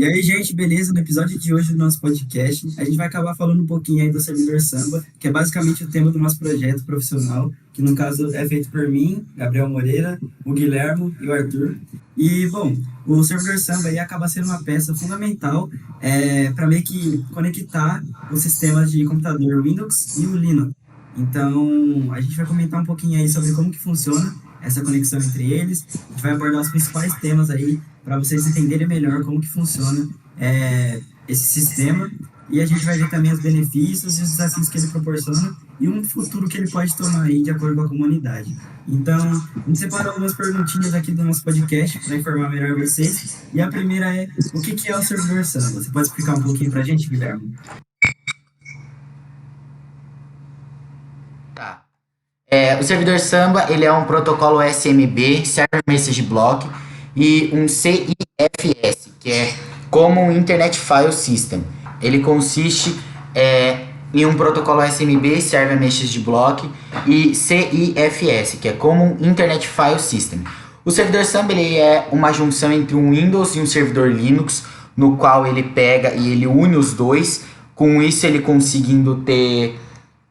E aí, gente, beleza? No episódio de hoje do nosso podcast, a gente vai acabar falando um pouquinho aí do servidor Samba, que é basicamente o tema do nosso projeto profissional, que no caso é feito por mim, Gabriel Moreira, o Guilhermo e o Arthur. E, bom, o servidor Samba aí acaba sendo uma peça fundamental para meio que conectar os sistemas de computador Windows e o Linux. Então, a gente vai comentar um pouquinho aí sobre como que funciona essa conexão entre eles. A gente vai abordar os principais temas aí para vocês entenderem melhor como que funciona esse sistema. E a gente vai ver também os benefícios e os desafios que ele proporciona e um futuro que ele pode tomar aí de acordo com a comunidade. Então, a gente separou algumas perguntinhas aqui do nosso podcast para informar melhor vocês. E a primeira é, o que que é o servidor Samba? Você pode explicar um pouquinho para a gente, Guilherme? Tá. O servidor Samba, ele é um protocolo SMB, Server Message Block, e um CIFS, que é Common Internet File System. Ele consiste em um protocolo SMB, Server Message Block, e CIFS, que é Common Internet File System. O servidor Samba ele é uma junção entre um Windows e um servidor Linux, no qual ele pega e ele une os dois. Com isso, ele conseguindo ter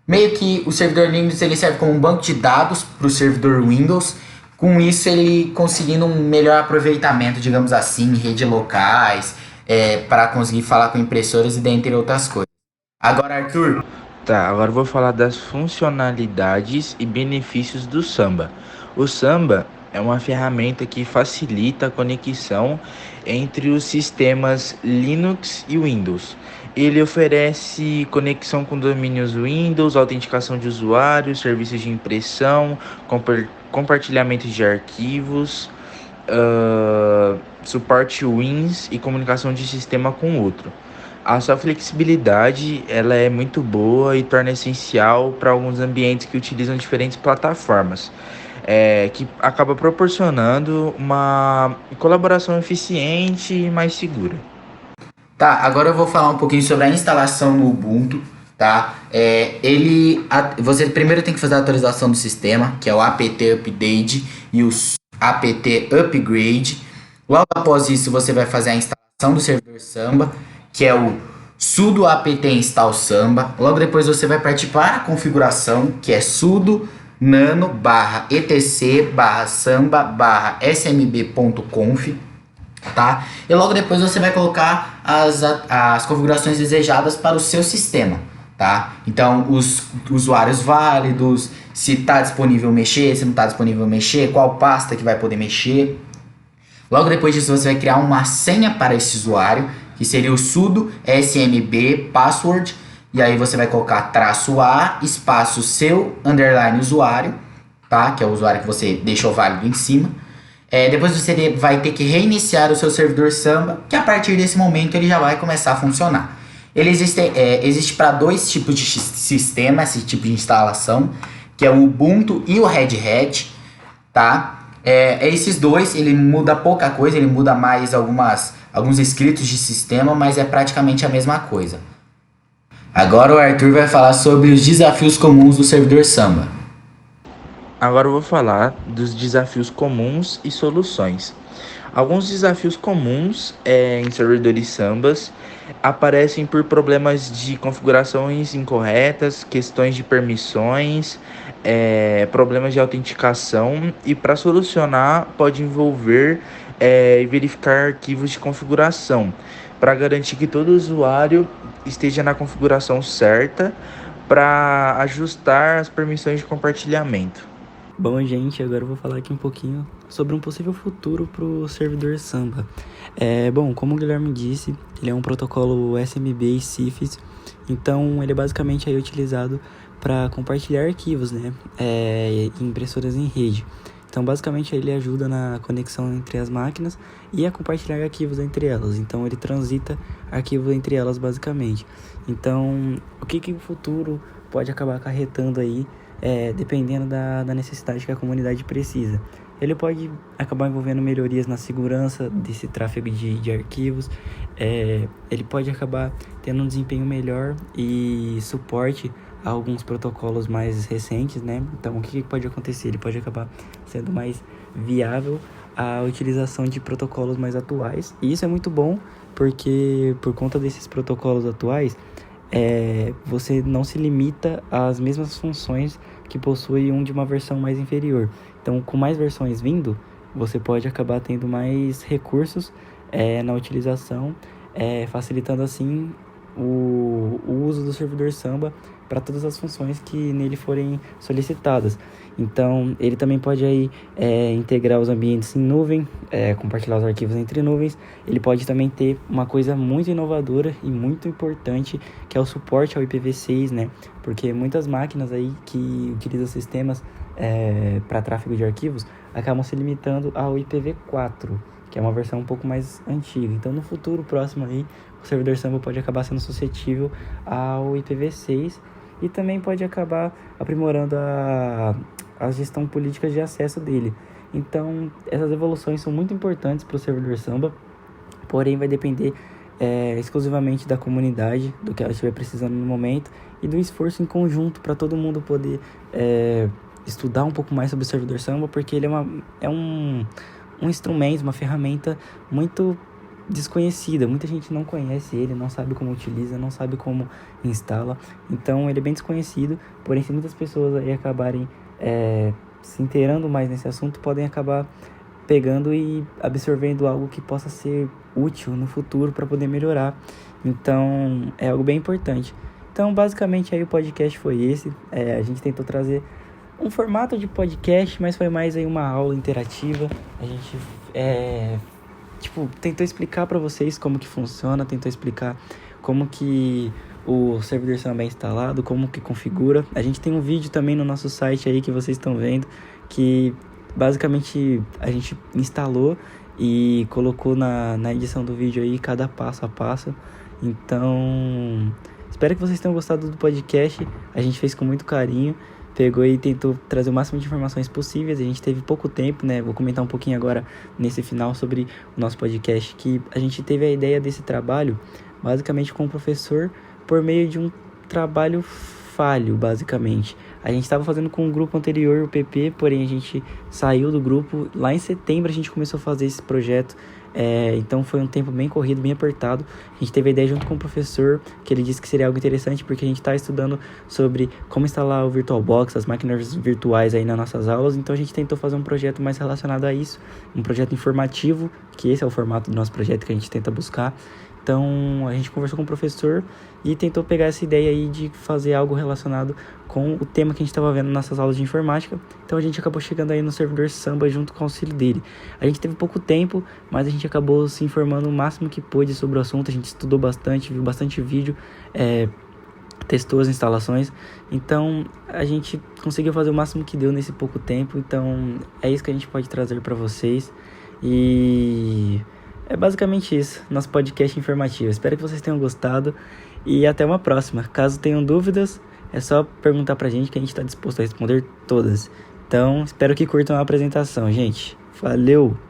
meio que o servidor Linux ele serve como um banco de dados para o servidor Windows. Com isso, ele conseguindo um melhor aproveitamento, digamos assim, em redes locais, para conseguir falar com impressoras e dentre outras coisas. Agora, Arthur. Tá, agora eu vou falar das funcionalidades e benefícios do Samba. O Samba é uma ferramenta que facilita a conexão entre os sistemas Linux e Windows. Ele oferece conexão com domínios Windows, autenticação de usuários, serviços de impressão, compartilhamento de arquivos, suporte Wins e comunicação de sistema com outro. A sua flexibilidade ela é muito boa e torna essencial para alguns ambientes que utilizam diferentes plataformas, que acaba proporcionando uma colaboração eficiente e mais segura. Tá, agora eu vou falar um pouquinho sobre a instalação no Ubuntu, tá? Você primeiro tem que fazer a atualização do sistema, que é o apt update e o apt upgrade. Logo após isso, você vai fazer a instalação do servidor Samba, que é o sudo apt install Samba. Logo depois você vai partir para a configuração, que é sudo nano etc samba smb.conf, tá? E logo depois você vai colocar as configurações desejadas para o seu sistema, tá? Então, os usuários válidos, se está disponível mexer, se não está disponível mexer, qual pasta que vai poder mexer. Logo depois disso, você vai criar uma senha para esse usuário, que seria o sudo smb password, e aí você vai colocar -a, espaço seu, underline usuário, tá? Que é o usuário que você deixou válido em cima. Depois você vai ter que reiniciar o seu servidor Samba, que a partir desse momento ele já vai começar a funcionar. Ele existe para dois tipos de sistema, esse tipo de instalação, que é o Ubuntu e o Red Hat, tá? Esses dois, ele muda pouca coisa, ele muda mais alguns escritos de sistema, mas é praticamente a mesma coisa. Agora o Arthur vai falar sobre os desafios comuns do servidor Samba. Agora eu vou falar dos desafios comuns e soluções. Alguns desafios comuns em servidores Sambas aparecem por problemas de configurações incorretas, questões de permissões, problemas de autenticação, e para solucionar pode envolver verificar arquivos de configuração para garantir que todo usuário esteja na configuração certa para ajustar as permissões de compartilhamento. Bom, gente, agora eu vou falar aqui um pouquinho sobre um possível futuro para o servidor Samba. Bom, como o Guilherme disse, ele é um protocolo SMB e CIFS, então ele é basicamente aí utilizado para compartilhar arquivos, né, em impressoras em rede. Então, basicamente, ele ajuda na conexão entre as máquinas e a compartilhar arquivos entre elas. Então, ele transita arquivos entre elas, basicamente. Então, o que o futuro pode acabar acarretando aí, dependendo da necessidade que a comunidade precisa. Ele pode acabar envolvendo melhorias na segurança desse tráfego de arquivos. Ele pode acabar tendo um desempenho melhor e suporte a alguns protocolos mais recentes, né? Então, o que pode acontecer? Ele pode acabar sendo mais viável a utilização de protocolos mais atuais. E isso é muito bom, porque por conta desses protocolos atuais, você não se limita às mesmas funções que possui um de uma versão mais inferior. Então, com mais versões vindo, você pode acabar tendo mais recursos na utilização, facilitando assim o uso do servidor Samba para todas as funções que nele forem solicitadas. Então, ele também pode aí, integrar os ambientes em nuvem, compartilhar os arquivos entre nuvens. Ele pode também ter uma coisa muito inovadora e muito importante, que é o suporte ao IPv6, né? Porque muitas máquinas aí que utilizam sistemas para tráfego de arquivos acabam se limitando ao IPv4, que é uma versão um pouco mais antiga. Então, no futuro próximo aí, o servidor Samba pode acabar sendo suscetível ao IPv6 e também pode acabar aprimorando a gestão política de acesso dele. Então, essas evoluções são muito importantes para o servidor Samba, porém vai depender exclusivamente da comunidade, do que ela estiver precisando no momento e do esforço em conjunto para todo mundo poder estudar um pouco mais sobre o servidor Samba, porque ele é um instrumento, uma ferramenta muito desconhecida. Muita gente não conhece ele, não sabe como utiliza, não sabe como instala. Então ele é bem desconhecido, porém se muitas pessoas aí acabarem se inteirando mais nesse assunto, podem acabar pegando e absorvendo algo que possa ser útil no futuro para poder melhorar. Então é algo bem importante. Então basicamente aí o podcast foi esse. A gente tentou trazer um formato de podcast, mas foi mais aí uma aula interativa. A gente tentou explicar para vocês como que funciona, tentou explicar como que o servidor Samba é instalado, como que configura. A gente tem um vídeo também no nosso site aí que vocês estão vendo, que basicamente a gente instalou e colocou na edição do vídeo aí cada passo a passo. Então, espero que vocês tenham gostado do podcast. A gente fez com muito carinho, pegou e tentou trazer o máximo de informações possíveis. A gente teve pouco tempo, né? Vou comentar um pouquinho agora nesse final sobre o nosso podcast, que a gente teve a ideia desse trabalho basicamente com o professor por meio de um trabalho falho, basicamente. A gente estava fazendo com o grupo anterior, o PP, porém a gente saiu do grupo. Lá em setembro a gente começou a fazer esse projeto. Então foi um tempo bem corrido, bem apertado. A gente teve a ideia junto com o professor, que ele disse que seria algo interessante, porque a gente está estudando sobre como instalar o VirtualBox, as máquinas virtuais aí nas nossas aulas. Então a gente tentou fazer um projeto mais relacionado a isso, um projeto informativo, que esse é o formato do nosso projeto que a gente tenta buscar. Então a gente conversou com o professor e tentou pegar essa ideia aí de fazer algo relacionado com o tema que a gente estava vendo nas nossas aulas de informática. Então a gente acabou chegando aí no servidor Samba junto com o auxílio dele. A gente teve pouco tempo, mas a gente acabou se informando o máximo que pôde sobre o assunto. A gente estudou bastante, viu bastante vídeo, testou as instalações. Então a gente conseguiu fazer o máximo que deu nesse pouco tempo. Então é isso que a gente pode trazer para vocês. E é basicamente isso, nosso podcast informativo. Espero que vocês tenham gostado e até uma próxima. Caso tenham dúvidas, é só perguntar pra gente que a gente está disposto a responder todas. Então, espero que curtam a apresentação, gente. Valeu!